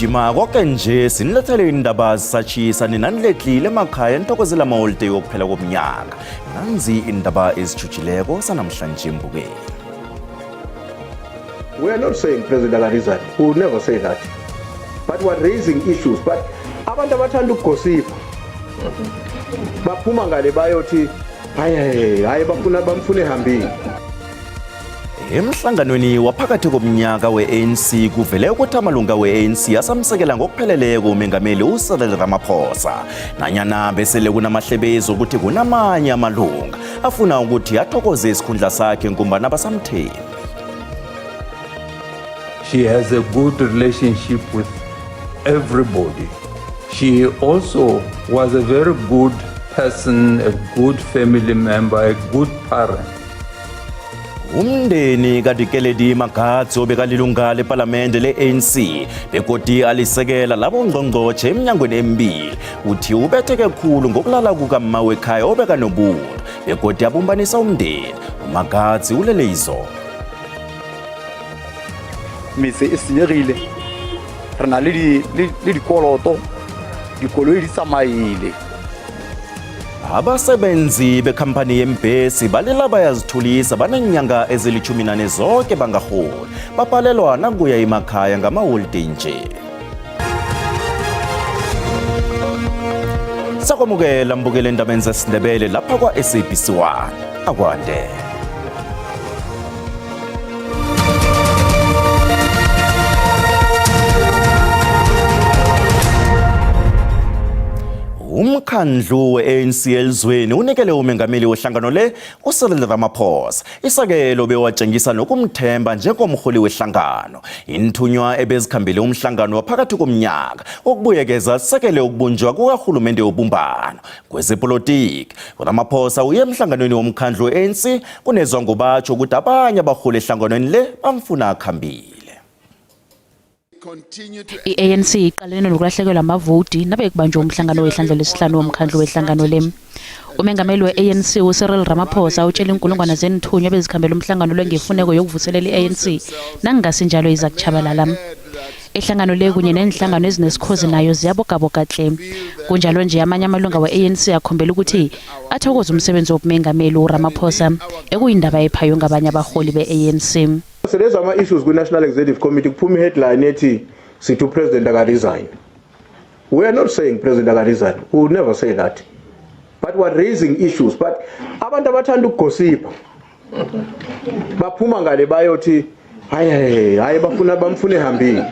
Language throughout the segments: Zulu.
Sigijima konke nje sinilethele indaba sachisa ninaniletlile emakhaya entokozela amaholiday wokuphela komnyaka. Nanzi indaba ezijujileko sanamhlanje mbukeli. We are not saying President Agalizan, we would never say that. But we are raising issues. But abantu abathanda ukugosipa baphuma ngale bayothi hayi bamfune hambile. Emhlanganweni waphakathi komnyaka we-ANC kuvele ukuthi amalunga we-ANC asamsekela ngokupheleleko umengameli uCyril Ramaphosa. Nanyana besele kunamahlebezi ukuthi kunamanye amalunga afuna ukuthi athokoze isikhundla sakhe ngombana basamthembi. She has a good relationship with everybody. She also was a very good person, a good family member, a good parent. Umndeni kaDikeledi Magatsi obekalilunga leParlamente le-ANC bekodi alisekela labo ngqongqotshe eminyangweni emibili uthi ubetheke kakhulu ngokulala kukamma wekhaya obekanobuntu bekodi abumbanisa umndeni. Magatsi ulele izolo. Mise e senyegile re na le dikoloto dikoloi di tsamaile. Abasebenzi bekhampani yembhesi balela bayazithulisa banenyanga ezili-14 zonke bangaholi babhalelwa nakuya emakhaya ngamaholiday nje. Sakwamukela mbukele endabeni zesiNdebele lapha kwa-SABC 1 akwande. Umkhandlu we-ANC elizweni unikele umengameli wehlangano le uCyril Ramaphosa isakelo bewatshengisa nokumthemba njengomholi wehlangano. Inthunywa ebezikhambele umhlangano waphakathi komnyaka okubuyekeza sekele ukubunjwa kukahulumende wobumbano kwezepolitiki. Ramaphosa uye emhlanganweni womkhandlu we-ANC kunezwa ngobatsho ukuthi abanye abaholi ehlanganweni le bamfuna akhambile. I-ANC iqalene nokulahlekelwa amavoti nabe kubanjwa umhlangano wehlandla lesihlanu womkhandlu wehlangano le. Umengameli we-ANC uCyril Ramaphosa utshela inkulungwane zenithunywa bezikhambela umhlangano lwengefuneko yokuvuselela i-ANC nangingasinjalo iza kuchabalala. Ihlangano le kunye nenhlangano ezinesikhozi nayo ziyabogaboga hle. Kunjalo nje amanye amalunga we-ANC akhombela ukuthi athokoza umsebenzi wobumengameli uRamaphosa ekuyindaba ephayo ngabanye abaholi be-ANC. So there's some issues with National Executive Committee kuphuma headline ethi sithi uPresident akaresign. We are not saying President akaresign, we would never say that. But we are raising issues. But abantu abathanda ukugosipa baphuma ngale bayothi hayi bamfune hambile.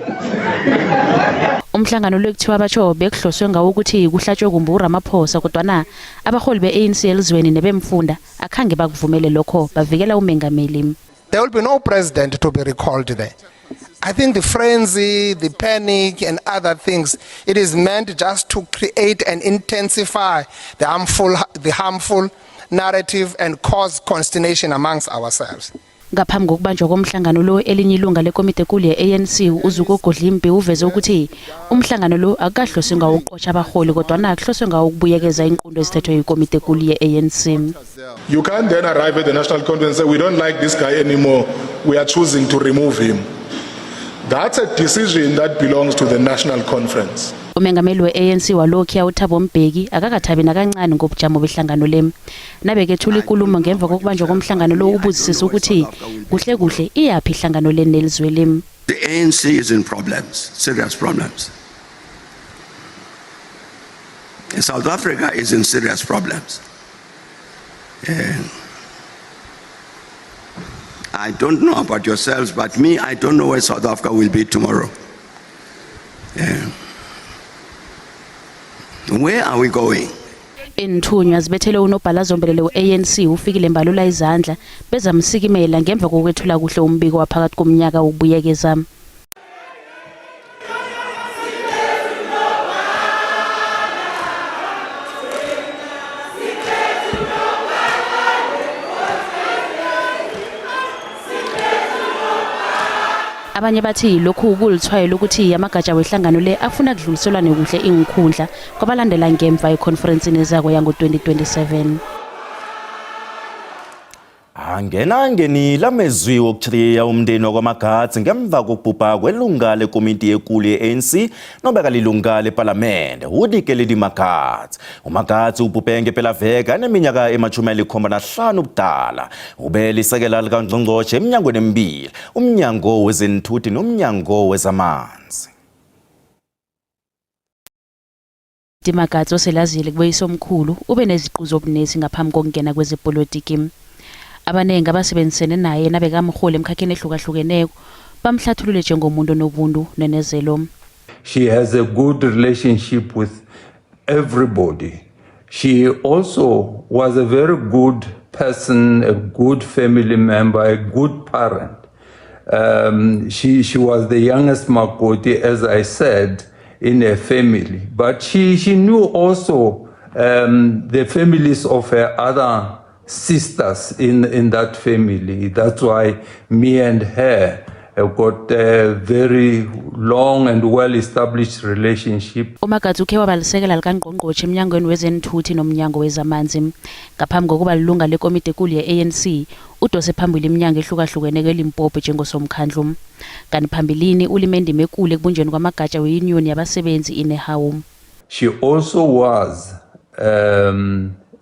Umhlangano lokuthiwa abatsho bekuhloswe ngawo ukuthi kuhlatshwe kumbe uRamaphosa kodwana abaholi be-ANC elizweni nebemfunda akhange bakuvumele lokho bavikela umengameli. There will be no president to be recalled there. I think the frenzy, the panic and other things, it is meant just to create and intensify the harmful narrative and cause consternation amongst ourselves. Ngaphambi kokubanjwa komhlangano lo elinye ilunga lekomite kule ye-ANC uZuko Godlimpi uveze ukuthi umhlangano lo akahloswe ngawo ukuqotsha abaholi kodwana akuhloswe ngawo ukubuyekeza inqundo ezithethwe yikomite kule ye-ANC. You can't then arrive at the national conference and say we don't like this guy anymore, we are choosing to remove him. That's a decision that belongs to the national conference. Umengameli we-ANC walokhu uThabo Mbeki akakathabi nakancane ngobujamo behlangano le. Nabekethula inkulumo ngemva kokubanjwa komhlangano lo ubuzisisa ukuthi kuhle iyaphi ihlangano le nelizwe lem. The ANC is in problems, serious problems. And South Africa is in serious problems. And I don't know about yourselves, but me, I don't know where South Africa will be tomorrow. Where are we going? Inthunywa zibethele unobhala zombelele we-ANC ufikile mbalula izandla bezamsikimela ngemva kokwethula kuhle umbiko waphakathi komnyaka ukubuyekeza. Abanye bathi lokhu kulithwayela ukuthi amagatsha wehlangano le afuna kudluliselwane kuhle ingikhundla kwabalandela ngemva econference nezako yango 2027. Angenangenile amezwi okuthiya umndeni wakwaMagatsi ngemva kokubhubha kwelunga lekomiti ekulu ye-ANC nobeka lilunga lephalamende uDikeledi Magatsi. uMagatsi ubhubhe ngepelaveke aneminyaka ema-75 ubudala. Ube lisekela likaNgqongqoshe eminyangweni emibili, umnyango wezenthuthi nomnyango wezamanzi. Magatsi oselazile kubuyisa omkhulu ube neziqu zobunesi ngaphambi kokungena kwezepolitiki. Abanengi abasebenzisene naye nabekamholi emkhakheni ehlukahlukeneko bamhlathulule njengomuntu onobuntu nenezelo. She has a good relationship with everybody. She also was a very good person, a good family member, a good parent. She was the youngest Makoti, as I said, in her family. But she knew also the families of her other sisters in that family. That's why me and her have got a very long and well-established relationship. uMagatsi ukhe wabalisekela likaNgqongqoshe emnyangweni wezenthuthi nomnyango wezamanzi. Ngaphambi kokuba lilunga lekomiti ekulu ye-ANC, udose phambili iminyango ehlukahlukeneko eLimpopo njengosomkhandlu. Kanti phambilini ulime indima ekulu ekubunjweni kwamagatsha we-union yabasebenzi iNEHAWU. She also was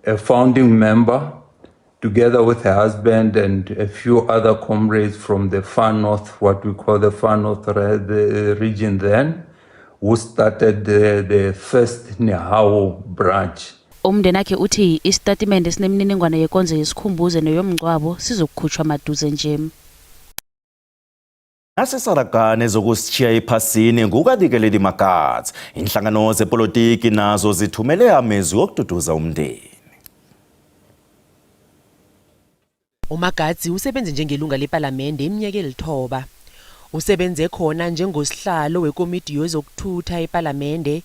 a founding member, together with her husband and a few other comrades from the far north, what we call the far north region then, who started the first NEHAWU branch. Umndeni akhe uthi isitatimende sinemniningwane yekonzo yesikhumbuzo neyomngcwabo sizokukhutshwa maduze nje. Nasisaragane zokusitshiya ephasini ngukaDikeledi Magatsi. Inhlangano zepolitiki nazo zithumele amezwi okududuza umndeni. uMagatsi usebenze njengelunga lephalamende eminyaka eli-9. Usebenze khona njengosihlalo wekomiti yezokuthutha ephalamende,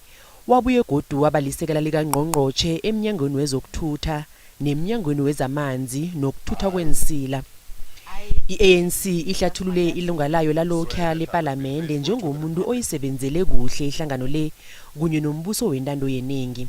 wabuye godu wabalisekela likaNgqongqoshe eminyangweni wezokuthutha neminyangweni wezamanzi nokuthutha kwensila. I-ANC ihlathulule ilunga layo lalokha lephalamende njengomuntu oyisebenzele kuhle ihlangano le kunye nombuso wentando yeningi.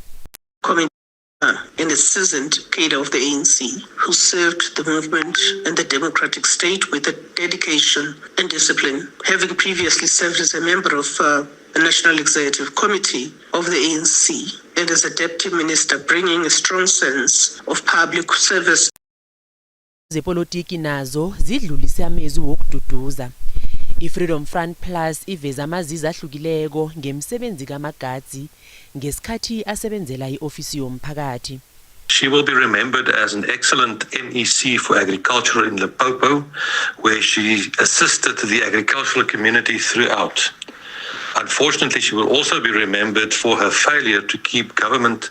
And a seasoned cadre of the ANC who served the movement and the democratic state with a dedication and discipline, having previously served as a member of the National Executive Committee of the ANC and as a deputy minister, bringing a strong sense of public service. Zepolitiki nazo zidlulise amezwi wokududuza. I-Freedom Front Plus iveza amazizi ahlukileko ngemsebenzi kaMagatsi ngesikhathi asebenzela i-ofisi yomphakathi. She will be remembered as an excellent MEC for agriculture in Limpopo, where she assisted the agricultural community throughout. Unfortunately, she will also be remembered for her failure to keep government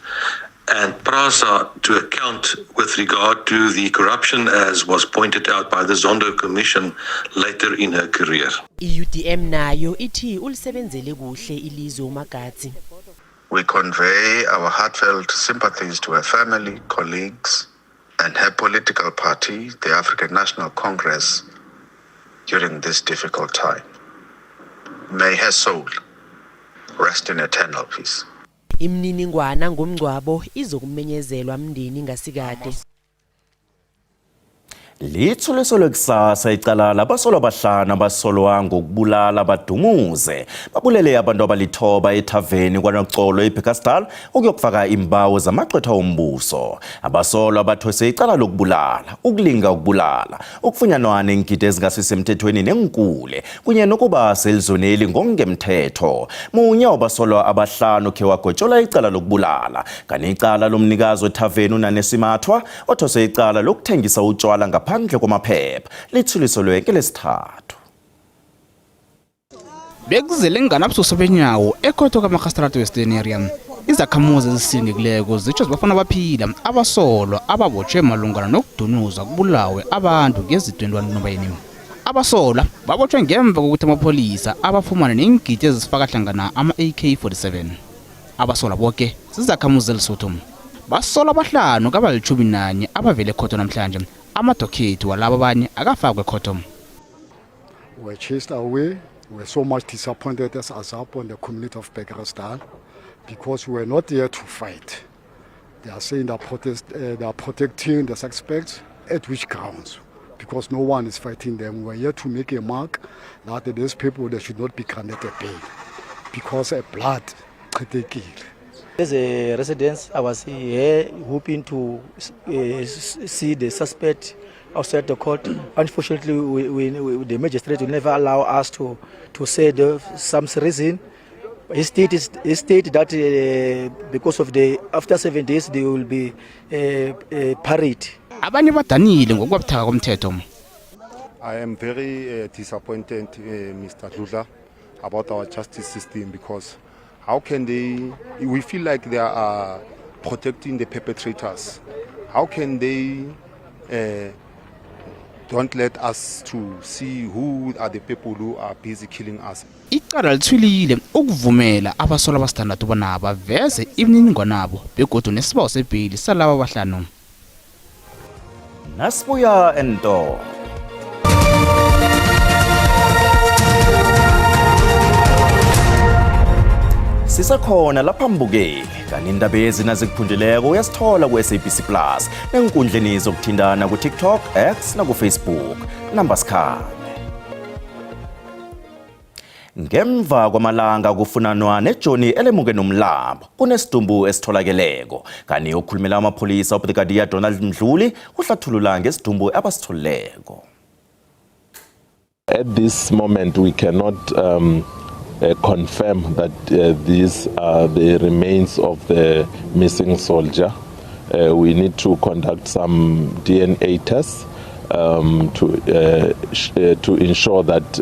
and PRASA to account with regard to the corruption, as was pointed out by the Zondo Commission later in her career. I-UDM nayo ithi ulisebenzele kuhle ilizwe uMagatsi. We convey our heartfelt sympathies to her family, colleagues, and her political party, the African National Congress, during this difficult time. May her soul rest in eternal peace. Imniningwana ngomngcwabo izokumenyezelwa mndeni ngasikade. Lithuliso lekusasa icala labasolwa abahlanu abasolwa ngokubulala abadumuze babulele abantu abalithoba ethaveni kwaNoxolo ePegasdal ukuyokufaka imbawo zamagqwetha ombuso. Abasolwa abathwese icala lokubulala, ukulinga ukubulala, ukufunyanwa nengidi ezingasisemthethweni nenkule kunye nokuba selizoneli ngokungemthetho. Munye wabasolwa abahlanu khe wagotshola icala lokubulala, kanti icala lomnikazi wethaveni uNanesimathwa othwese icala lokuthengisa utshwala ngaphandle kwamaphepha lithuliso lweke lesithathu. Bekuzele nganabususo benyawo ekhotho kaMagistrate Western Area. Izakhamuzi ezisindekileko zitsho zibafuna baphila abasolwa ababotshwe malungana nokudunuza kubulawe abantu ngezi-2019. Abasolwa babotshwe ngemva kokuthi amapholisa abafumana neengidi ezifaka hlangana ama-AK-47. Abasolwa bonke zizakhamuzi zeLesotho. Basolwa abahlanu kabali-11 abavele ekhotho namhlanje. Amadokhethi walabo abanye akafakwe ekhotho. We were chased away. We were so much disappointed as ASAP on the community of Pegasdal because we were not there to fight. They are saying they are protecting the suspects. At which grounds? because no one is fighting them. We're here to make a mark that these people, they should not be granted a bail because of blood. As a resident, I was here hoping to see the suspect outside the court. Unfortunately, the magistrate will never allow us to say some reason. He stated that because of after 7 days they will be parried. Abanye badanile ngokwabuthaka komthetho. I am very disappointed, Mr. Dludla, about our justice system because how can we feel like they are protecting the perpetrators. How can they don't let us to see who are the people who are busy killing us? Icala lithwilile ukuvumela abasola abasithandathu bona baveze imininingwane yabo begodu nesibawo sebhili salaba abahlanu. Nasibuya ento. Sisakhona lapha Mbukeli kanti indaba ezinaziphundileko uyasithola ku-SABC Plus enkundleni zokuthindana ku-TikTok, X na ku-Facebook. Nambasikhabe. Ngemva kwamalanga kufunanwa neJoni elemuke nomlambo kunesidumbu esitholakeleko kanti okhulumela amapholisa uBrigadier Donald Mdluli uhlathulula ngesidumbu abasitholeko. At this moment we cannot confirm that these are the remains of the missing soldier. We need to conduct some DNA tests to ensure that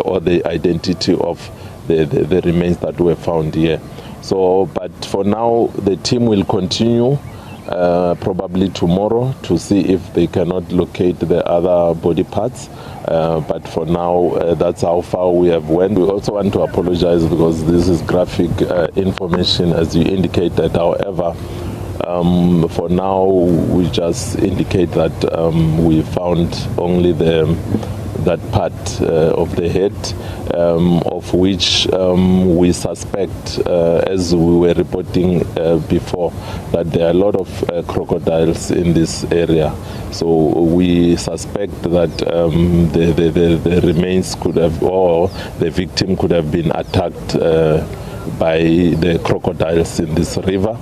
or the identity of the remains that were found here. So, but for now, the team will continue probably tomorrow to see if they cannot locate the other body parts. But for now, that's how far we have went. We also want to apologize because this is graphic information, as you indicated. However, for now, we just indicate that we found only that part of the head, of which we suspect, as we were reporting before, that there are a lot of crocodiles in this area. So we suspect that the remains could have, or the victim could have been attacked by the crocodiles in this river.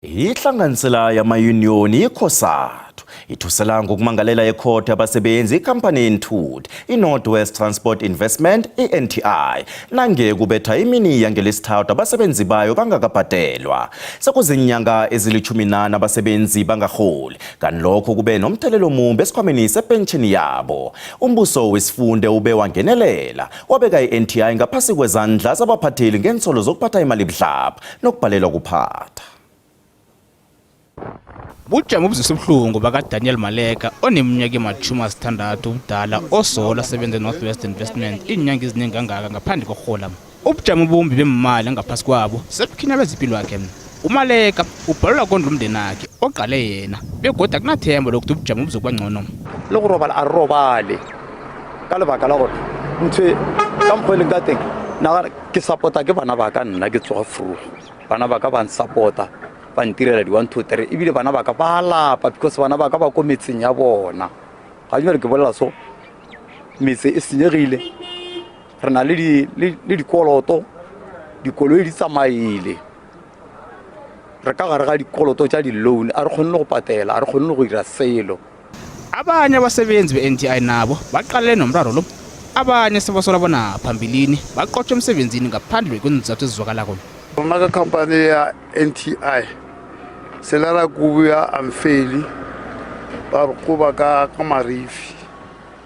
Ihlanganisela yamayuniyoni ikhosathu ithusela ngokumangalela ekhothe abasebenzi ikampani enthuthi iNorthwest Transport Investment iNTI nange kubetha imini yangelesithathu abasebenzi bayo bangakabhadelwa sekuzinyanga ezili-18 abasebenzi bangaholi kanti lokho kube nomthelelo omumbi esikhwameni sepenshini yabo. Umbuso wesifunde ube wangenelela wabeka iNTI ngaphasi kwezandla zabaphatheli ngensolo zokuphatha imali budlabha nokubhalelwa kuphatha. Bujamo obuzisibhlungu bakaDaniel Maleka oneminyaka ema-60 ubudala osola asebenza eNorthwest Investment inyanga eziningi kangaka ngaphandle kokuhola. Ubujamo obumbi bemali ngaphasi kwabo sebukhinyabeza impilo yakhe. uMaleka ubhalelwa kondla umndeni wakhe oqale yena begoda kunathemba lokuthi ubujamo buzokuba ngcono. Le go robala a robale ka lebaka la gore ntwe ka mphole ka teng na ke supporta ke bana ba ka nna ke tsoga furu bana ba ka ba supporta ba ntirela di 1 2 3 ebile bana ba ka ba lapa because bana ba ka ba kometseng ya bona ga jwa re ke bolela so metse e senyegile re na le dikoloto dikoloi di tsamaile re ka gare ga dikoloto tsa di loan a re kgonne go patela a re kgonne go dira selo. Abanye abasebenzi be-NTI nabo baqalene nomraro lo abanye sebasola bona phambilini baqotshwe emsebenzini ngaphandle kwezizathu ezizwakalako. Rona ka company ya NTI selara kubuya amfeli ba kuba ka marifi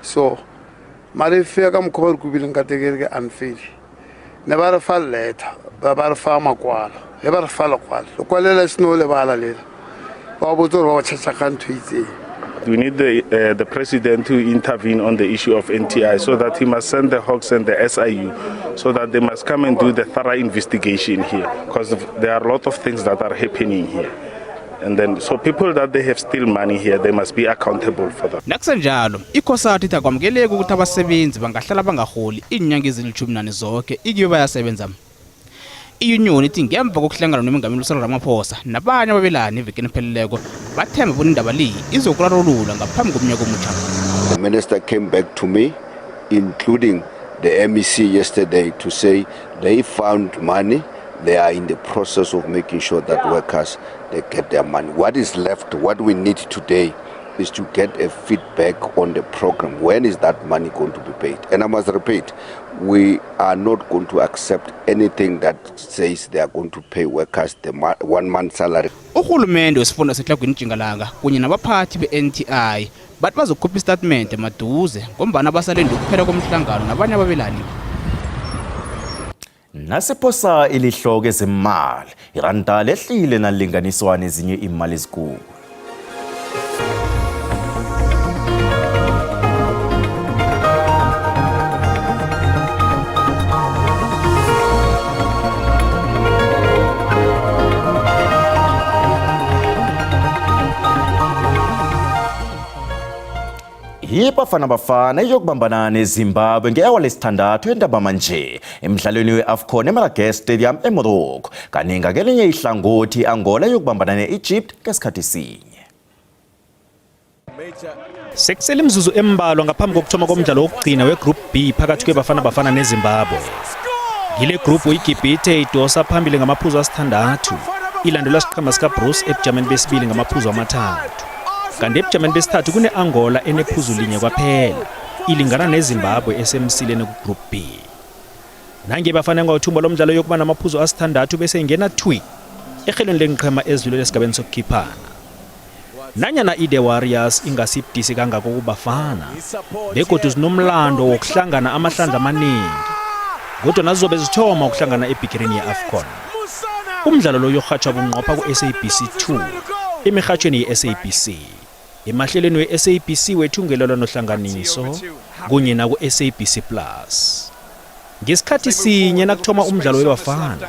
so marifi ka mkhoba kubileng ka tekere ke amfeli ne ba re fa letter ba re fa makwala le ba re fa lekwalela sino le bala lela ba botso ba tshasa ka ntwitse. We need the president to intervene on the issue of NTI so that he must send the Hawks and the SIU so that they must come and do the thorough investigation here because there are a lot of things that are happening here. And then, so people that they have still money here, they must be accountable for that. Nakusenjalo, ikhosati itakwamkeleka ukuthi abasebenzi bangahlala bangaholi inyanga ezili-14 zonke ikiwe bayasebenza. I-union ithi ngemva kokuhlangana nomengameli uCyril Ramaphosa nabanye ababelani evekeni epheleleko bathemba bona indaba le izokurarululwa ngaphambi komnyaka omutsha. The minister came back to me, including the MEC yesterday, to say they found money. They are in the process of making sure that workers, they get their money. What is left, what we need today is to get a feedback on the program. When is that money going to be paid? And I must repeat, we are not going to accept anything that says they are going to pay workers the 1 month salary. Uhulumende wesifunda seTlhagwini Tjingalanga kunye nabaphathi be-NTI bathi bazokhupha istatement emaduze ngombana basalinde ukuphela komhlangano nabanye ababelani. Nasiphosa ilihloko ezemali, iranda lehlile nalinganiswa nezinye imali ezinkulu. iBafana Bafana iyokubambana neZimbabwe ngehour lesithandathu endaba manje emidlalweni weAFCON eMalagasy Stadium eMorocco. Kaninga kelinye ihlangothi Angola iyokubambana neEgypt ngesikhathi sinye. Sekusele imzuzu embalwa ngaphambi kokuthoma komdlalo wokugcina weGroup B phakathi kweBafana Bafana neZimbabwe. Ngile group iGibhithe idosa phambili ngamaphuzu asithandathu. Ilandelwa siqhema sikaBruce ebujameni besibili ngamaphuzu amathathu. Kanti ebujameni besithathu kune Angola enephuzu linye kwaphela ilingana neZimbabwe esemsileni kuGroup B. Nange Bafana ngawuthumba lomdlalo yokuba namaphuzu asithandathu bese ingena thwi ehelweni lenqhema ezidlule lesigabeni sokukhiphana. Nanyana iThe Warriors ingasibudisi kangako kuBafana begodu zinomlando wokuhlangana amahlandla amaningi kodwa nazizobe zithoma ukuhlangana eBikirini yeAFCON. Umdlalo lo yorhatshwa bunqopha ku-SABC 2 emirhatshweni ye-SABC emahlelweni we-SABC wethungelelwano nohlanganiso kunye naku-SABC Plus. Ngesikhathi sinye nakuthoma umdlalo weBafana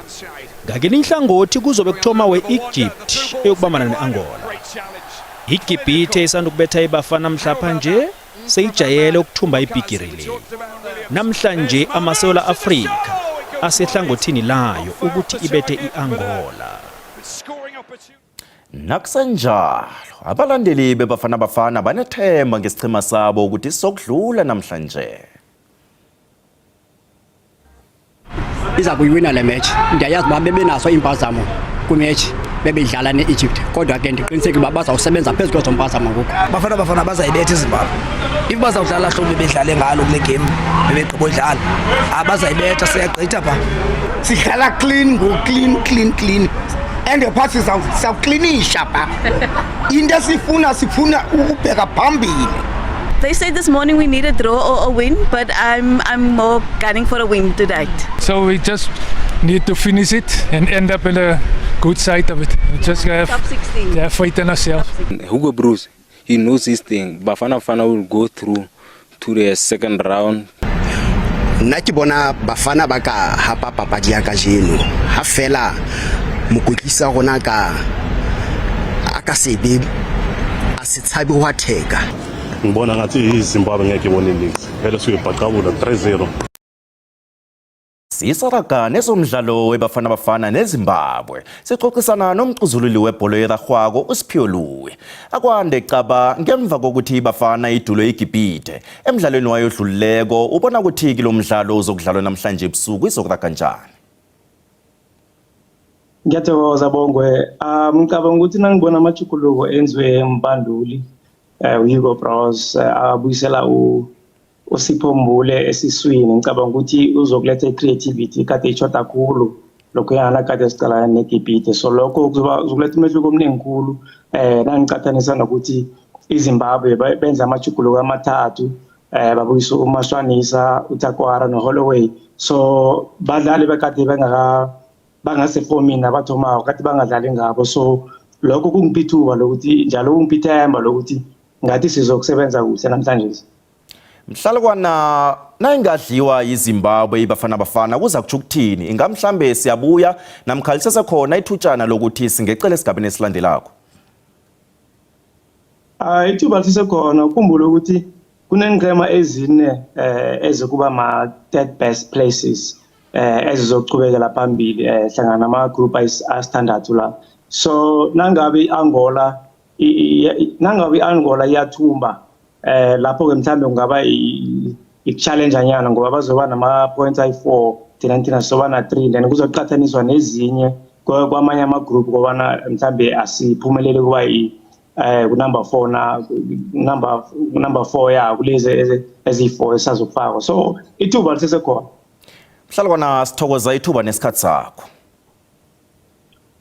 ngakeni inhlangothi kuzobe kuthoma we-Egypt eyokubambana ne-Angola. iGibhithe isandukubetha iBafana mhlapha nje seyijayele ukuthumba ibhigiri le. Namhlanje amaSouth Africa asehlangothini layo ukuthi ibethe iAngola. Nakusenjalo abalandeli beBafana Bafana banethemba ngesichema sabo ukuthi sokudlula namhlanje. Iza kuyiwina le match. Ndiyayazi ba bebenaso impazamo kumatch bebedlala neEgypt kodwa ke ndiqiniseke uba bazawusebenza phezulu kwezo mpazamo ngoku. Bafana bazayibetha iZimbabwe. If bazawudlala hlobo bedlale ngalo kule game bebegqiba udlala abazayibetha siyagqitha pha. Sihlala clean clean and the party sawucleanisha pha. Into sifuna ukubheka phambili. They said this morning we need a draw or a win, but I'm more gunning for a win tonight. So we just need to finish it and end up in a good side of it. We just have top 16. Yeah, faith in ourselves. Hugo Bruce, he knows his thing. Bafana will go through to the second round. Nna ke bona Bafana ba ka hapa papadi ya kajeno ha fela mokotlisa gona ka aka sebe a se tshabe wa theka. Ngibona ngathi iZimbabwe ngeke ibone leagues vele suyibhaqabula 3-0. Sisaraga nezomdlalo weBafana Bafana neZimbabwe sixoxisana nomcuzululi webhola yeragwako uSiphiwe Luwe. Akwande caba ngemva kokuthi iBafana idulwe iGibhithe emidlalweni wayo odluleko ubona ukuthi kilomdlalo uzokudlalwa namhlanje ebusuku izokura kanjani. Ngiyathokoza Bongwe. Ngicabanga ukuthi nangibona amajukuluko enziwe embanduli Hugo Bros abuyisela uSipho Mbule esiswini. Ngicabanga ukuthi uzokuletha icreativity kade ichota kakhulu lokho yana kade sicala neGibhithe. So lokho kuzokuletha umehluko omningi kakhulu nangicathanisa nokuthi iZimbabwe benza amajukuluko amathathu babuyisa uMashwanisa, uTakwara noHolloway. So badlali bekade bangasefomini abathomako kade bangadlali ngabo. So lokho kungipithuba lokuthi njalo kungipithemba lokuthi ngathi sizokusebenza kuhle namhlanje. Mhlalukwana nayingadliwa iZimbabwe iBafana Bafana kuza kuthi ukuthini? Ingamhlambe siyabuya namkhalisesa khona ithutshana lokuthi singecela esigabeni esilandelako. Ithuba lisekhona ukhumbula ukuthi kunenqema ezine ezikuba ma third best places ezizochubekela phambili hlangana nama-group asithandathu la. So nangabe i-Angola iyathumba lapho-ke mhlawumbe kungaba i-challenge nyana ngoba bazoba nama-points ayi-4 thina soba na-3 then kuzoqhathaniswa nezinye kwamanye ama-group kobana mhlawumbe asiphumelele kuba number 4 number 4 ya kulezi eziyi-4 esazofakwa, so ithuba lisesekhona. Mhlalukwana, sithokoza ithuba nesikhathi sakho.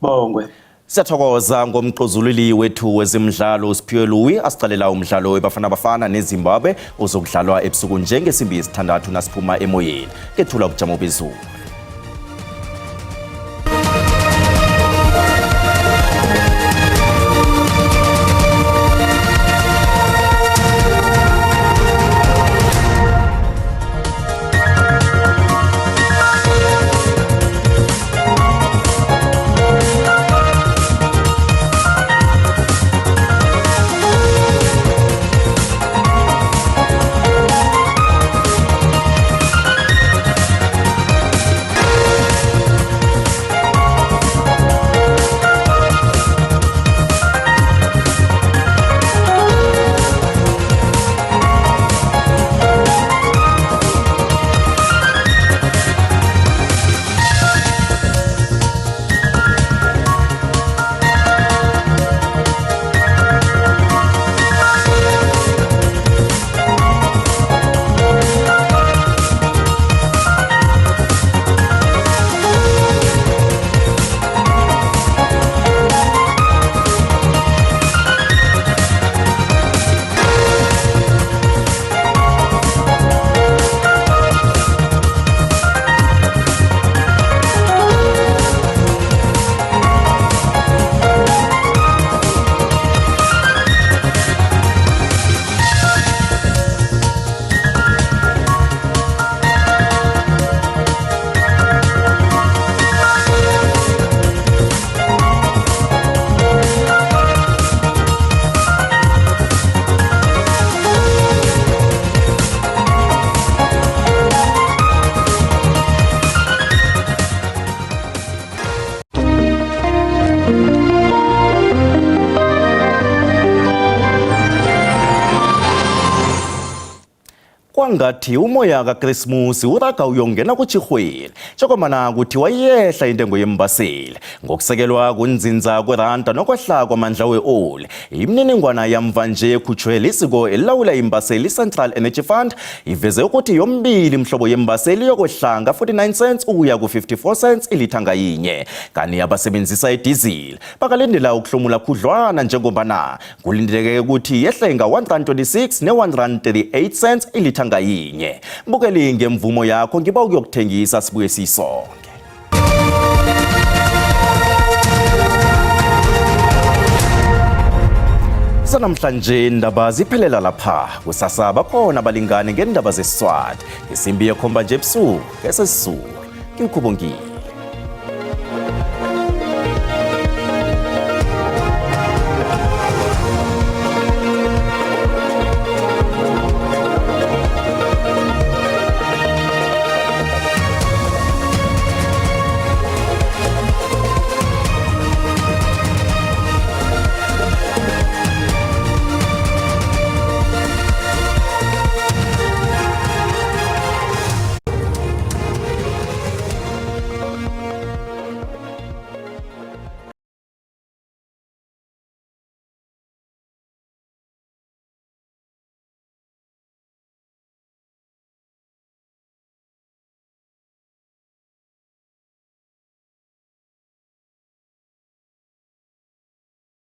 Bongwe. Siyathokoza ngomxozululi wethu wezemidlalo Siphiwe Louis asicalela umdlalo weBafana Bafana neZimbabwe ozokudlalwa ebusuku njengesimbi yesithandathu nasiphuma emoyeni. Kethula ubujamo bezulu. Kwangathi umoya kaKrismusi uraga uyongena kuchihweli chokomana kuthi wayehla intengo yembaseli ngokusekelwa kunzinza kweranda nokwehla kwamandla we-oil. Imininingwana yamva nje ekhutshwe lisiko elilawula imbaseli Central Energy Fund iveze ukuthi yombili mhlobo yembaseli yokwehla 49 cents ukuya ku54 cents ilitha ngayinye, kanti abasebenzisa idizili bakalindela ukuhlomula khudlwana njengobana kulindeleke ukuthi yehle nga-126 ne-138 cents ilitha ngayinye. Mbukeli ngemvumo yakho ngiba ukuyokuthengisa sibuye sisonke. Sanamhlanje indaba ziphelela lapha, kusasa bakhona abalingani ngendaba zeSiswati. Isimbi yekhomba nje ebusuku esesizulu. Ngikubongile.